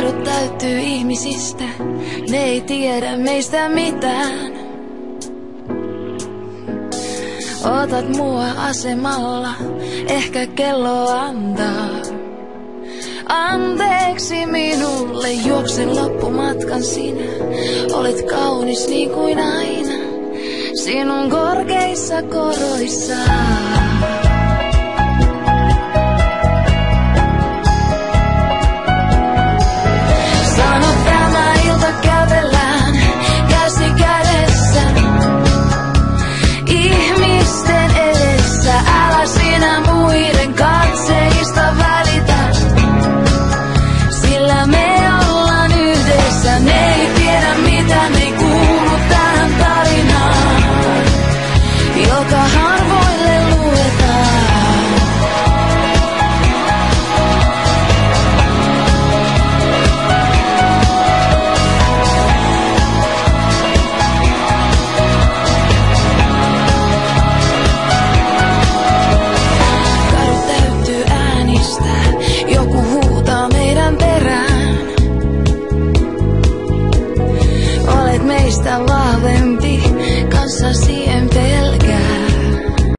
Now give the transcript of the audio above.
kadut täyttyy ihmisistä, ne ei tiedä meistä mitään. Otat mua asemalla, ehkä kello antaa. Anteeksi minulle, juoksen loppumatkan sinä. Olet kaunis niin kuin aina, sinun korkeissa koroissaan. Sano tämä ilta kävellään käsi kädessä. Ihmisten edessä, älä sinä muiden katseista välitä. Sillä me ollaan yhdessä, ne ei tiedä mitä me kuulu tähän tarinaan, joka